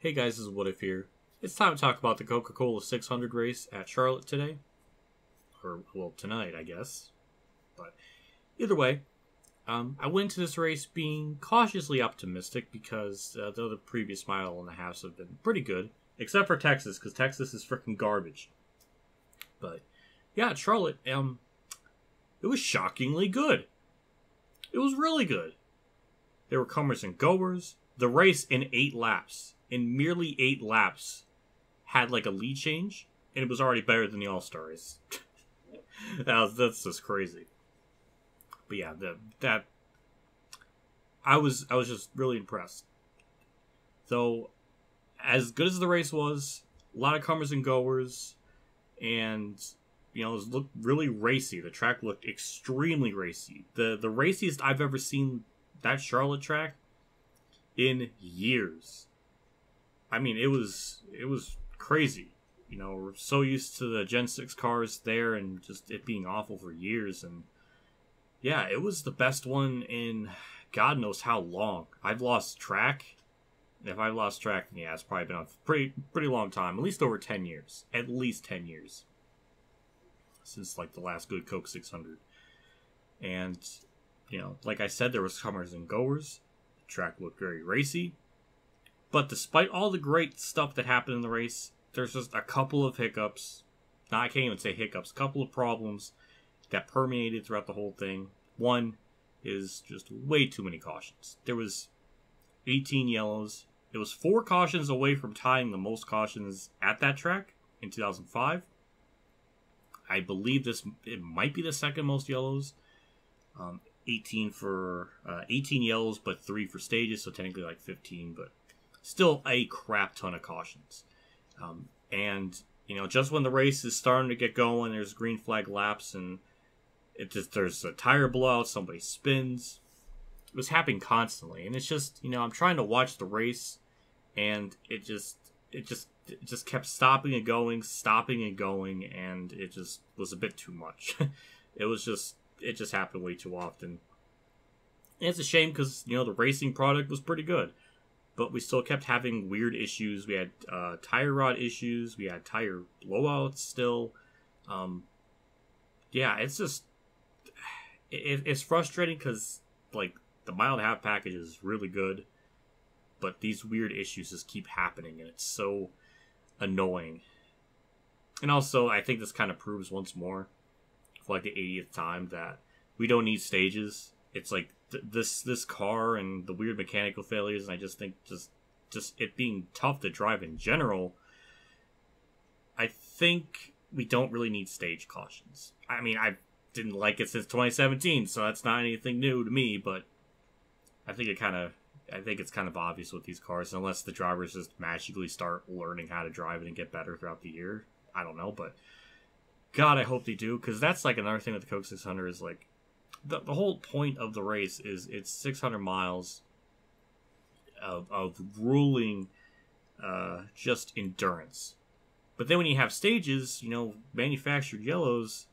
Hey guys, this is WhatiF here. It's time to talk about the Coca-Cola 600 race at Charlotte today. Or, well, tonight, I guess. But either way, I went into this race being cautiously optimistic because the previous mile and a halves have been pretty good. Except for Texas, because Texas is freaking garbage. But, yeah, at Charlotte, it was shockingly good. It was really good. There were comers and goers. The race in 8 laps. In merely 8 laps, had like a lead change, and it was already better than the All-Star race. That's just crazy. But yeah, I was just really impressed. So, as good as the race was, a lot of comers and goers, and it looked really racy. The track looked extremely racy. The raciest I've ever seen that Charlotte track in years. I mean, it was crazy. We're so used to the Gen 6 cars there and just it being awful for years. And yeah, it was the best one in God knows how long. I've lost track. If I've lost track, yeah, it's probably been a pretty long time. At least over 10 years. At least 10 years. Since, like, the last good Coke 600. And, like I said, there was comers and goers. The track looked very racy. But despite all the great stuff that happened in the race, there's just a couple of hiccups. Now, I can't even say hiccups. A couple of problems that permeated throughout the whole thing. One is just way too many cautions. There was 18 yellows. It was 4 cautions away from tying the most cautions at that track in 2005. I believe it might be the second most yellows. 18 yellows, but 3 for stages, so technically like 15, but still a crap ton of cautions. And just when the race is starting to get going, there's green flag laps, and there's a tire blowout, somebody spins. It was happening constantly, and it's just I'm trying to watch the race, and it just kept stopping and going, and it just was a bit too much. It just happened way too often. And it's a shame because the racing product was pretty good. But we still kept having weird issues. We had tire rod issues. We had tire blowouts still. Yeah, it's just... It's frustrating because, like, the mile and a half package is really good. But these weird issues just keep happening. And it's so annoying. And also, I think this kind of proves once more, for like the 80th time, that we don't need stages. It's like this car and the weird mechanical failures, and I just think just it being tough to drive in general, I think we don't really need stage cautions. I mean, I didn't like it since 2017, so that's not anything new to me, but I think it's kind of obvious with these cars, unless the drivers just magically start learning how to drive it and get better throughout the year. I don't know, but God, I hope they do, because that's like another thing with the Coke 600 is like, the whole point of the race is it's 600 miles of ruling just endurance. But then when you have stages, manufactured yellows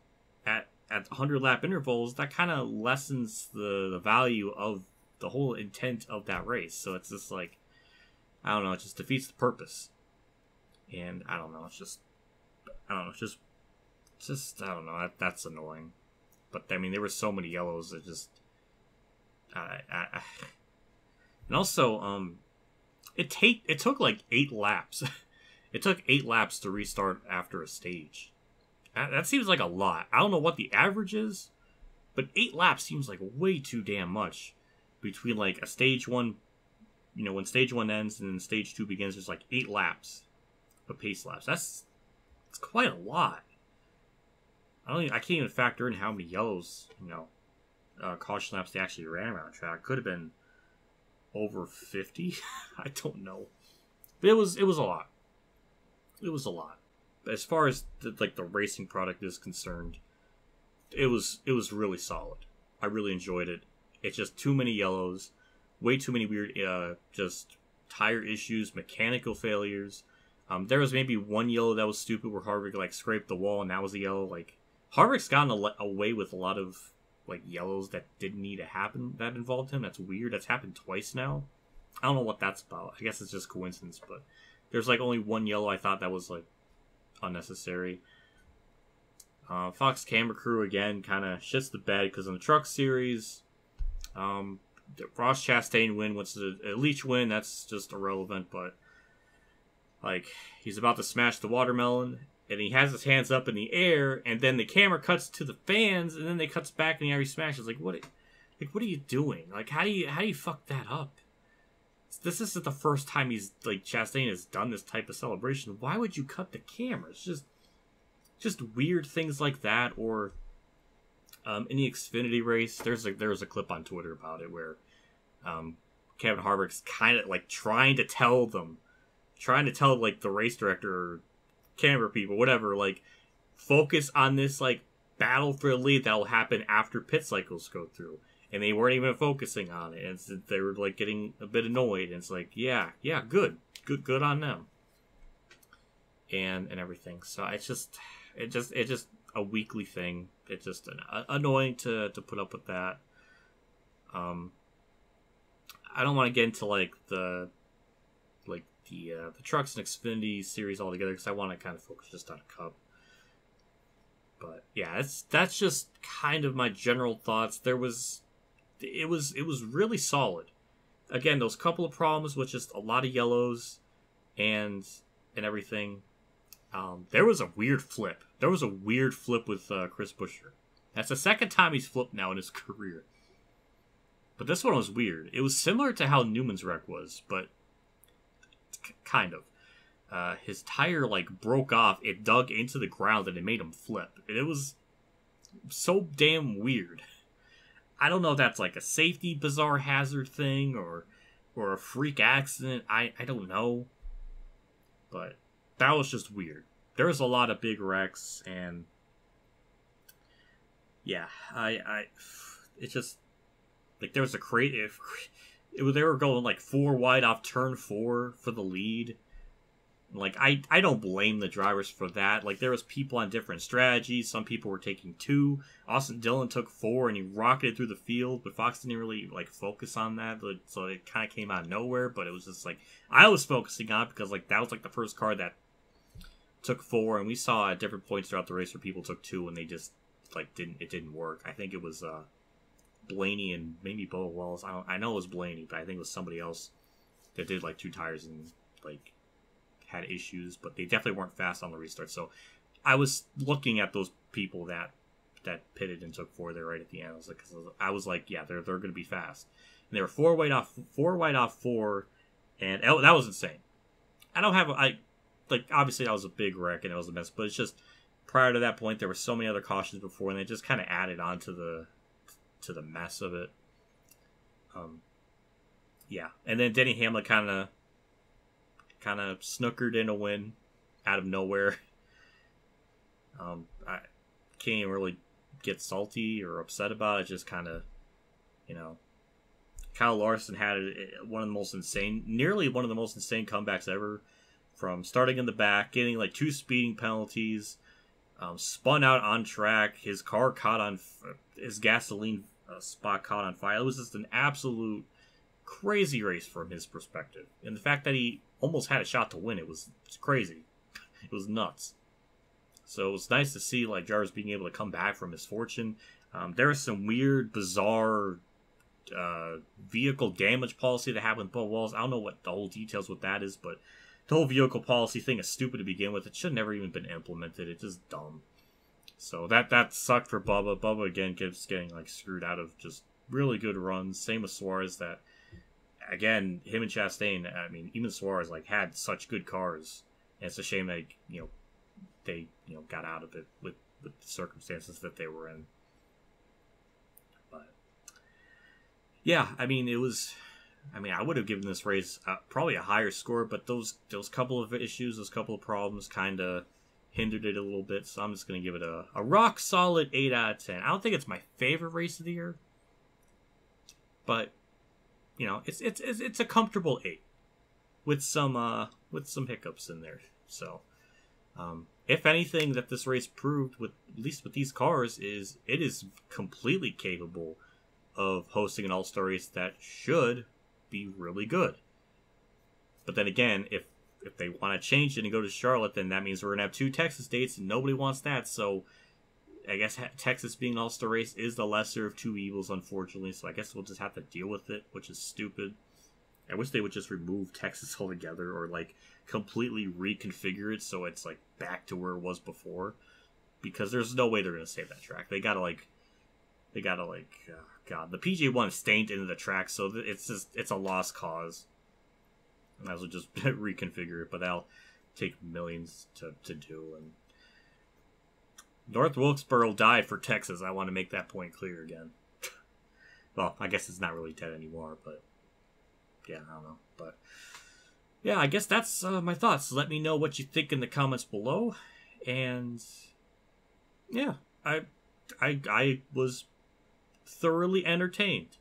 at 100 lap intervals, that kind of lessens the value of the whole intent of that race. So it's just like, I don't know, it just defeats the purpose. And I don't know, that's annoying. But, I mean, there were so many yellows that just... And also, it took like 8 laps. It took 8 laps to restart after a stage. That seems like a lot. I don't know what the average is, but 8 laps seems like way too damn much. Between, like, a stage 1... when stage 1 ends and then stage 2 begins, there's like 8 laps of pace laps. It's quite a lot. I can't even factor in how many yellows, caution laps they actually ran around the track. Could have been over 50. I don't know, but it was a lot. It was a lot. But as far as the racing product is concerned, it was really solid. I really enjoyed it. It's just too many yellows, way too many weird just tire issues, mechanical failures. There was maybe one yellow that was stupid where Harvick scraped the wall, and that was a yellow. Harvick's gotten away with a lot of yellows that didn't need to happen that involved him. That's weird. That's happened twice now. I don't know what that's about. I guess it's just coincidence, but there's like only one yellow. I thought that was like unnecessary. Fox Camera Crew again kind of shits the bed because in the Truck Series, the Ross Chastain win, what's the Leach win? That's just irrelevant. But like he's about to smash the watermelon, and he has his hands up in the air, and then the camera cuts to the fans, and then they cuts back, and he already smashes. Like what are you doing? Like how do you fuck that up? This isn't the first time he's like Chastain has done this type of celebration. Why would you cut the camera? It's just weird things like that, or in the Xfinity race, there was a clip on Twitter about it where Kevin Harvick's kind of like trying to tell like the race director or camera people, whatever, like focus on this like battle for the lead that will happen after pit cycles go through, and they weren't even focusing on it, and they were like getting a bit annoyed. And it's like, yeah, good on them, and everything. So it's just a weekly thing. It's just annoying to put up with that. I don't want to get into like the Trucks and Xfinity series altogether because I want to kind of focus just on Cup. But yeah, that's just kind of my general thoughts. It was really solid. Again, those couple of problems with just a lot of yellows and everything. There was a weird flip. There was a weird flip with Chris Buescher. That's the second time he's flipped now in his career. But this one was weird. It was similar to how Newman's wreck was, but kind of. His tire like broke off. It dug into the ground and it made him flip. And it was so damn weird. I don't know if that's like a safety bizarre hazard thing or a freak accident. I don't know. But that was just weird. There was a lot of big wrecks, and yeah, it's just like there was a creative. They were going like 4 wide off turn 4 for the lead. Like I don't blame the drivers for that. Like there was people on different strategies. Some people were taking 2. Austin Dillon took 4 and he rocketed through the field, but Fox didn't really like focus on that. So it kind of came out of nowhere. But it was just like I was focusing on it because like that was like the first car that took 4, and we saw at different points throughout the race where people took 2 and they just like didn't work. I think it was Blaney and maybe Bubba Wells. I know it was Blaney, but I think it was somebody else that did like 2 tires and like had issues, but they definitely weren't fast on the restart. So I was looking at those people that pitted and took 4 there right at the end. I was like, yeah, they're going to be fast. And they were 4 wide off 4, and that was insane. Obviously that was a big wreck and it was a mess, but it's just prior to that point there were so many other cautions before, and they just kind of added on to the mess of it. Yeah, and then Denny Hamlin kind of snookered in a win out of nowhere. I can't even really get salty or upset about it. Just kind of, Kyle Larson had nearly one of the most insane comebacks ever, from starting in the back, getting like 2 speeding penalties, spun out on track. His car caught on his gasoline spot caught on fire. It was just an absolute crazy race from his perspective, and the fact that he almost had a shot to win it's crazy. It was nuts. So it was nice to see like Jarvis being able to come back from misfortune. There was some weird, bizarre vehicle damage policy that happened with Bo Walls. I don't know what the whole details with that is, but the whole vehicle policy thing is stupid to begin with. It should never even been implemented. It's just dumb. So that sucked for Bubba. Bubba again keeps getting like screwed out of just really good runs. Same with Suarez. That again, him and Chastain. I mean, even Suarez like had such good cars. And it's a shame that they got out of it with the circumstances that they were in. But yeah, I mean it was. I would have given this race probably a higher score, but those couple of issues, those couple of problems kind of hindered it a little bit, so I'm just going to give it a rock solid 8 out of 10. I don't think it's my favorite race of the year, but, it's a comfortable 8 with some hiccups in there. So, if anything that this race proved, at least with these cars, is it is completely capable of hosting an all-star race that should be really good. But then again, if they want to change it and go to Charlotte, then that means we're going to have 2 Texas dates, and nobody wants that. So I guess Texas being All-Star Race is the lesser of 2 evils, unfortunately. So I guess we'll just have to deal with it, which is stupid. I wish they would just remove Texas altogether, or like completely reconfigure it so it's like back to where it was before. Because there's no way they're going to save that track. They gotta God, the PJ1 stained into the track, so it's a lost cause. Might as well just reconfigure it, but that'll take millions to do. And North Wilkesboro died for Texas. I want to make that point clear again. Well, I guess it's not really dead anymore, but yeah, I don't know. But yeah, I guess that's my thoughts. Let me know what you think in the comments below. And yeah, I was thoroughly entertained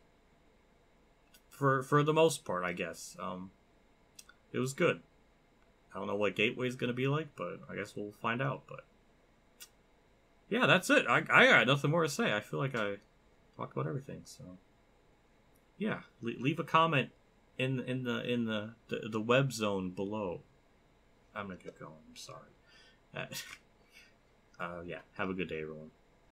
for the most part, I guess. It was good. I don't know what Gateway's going to be like, but I guess we'll find out. But yeah, that's it. I got nothing more to say. I feel like I talked about everything. So yeah, leave a comment in the web zone below. I'm gonna get going. I'm sorry. Yeah, have a good day, everyone.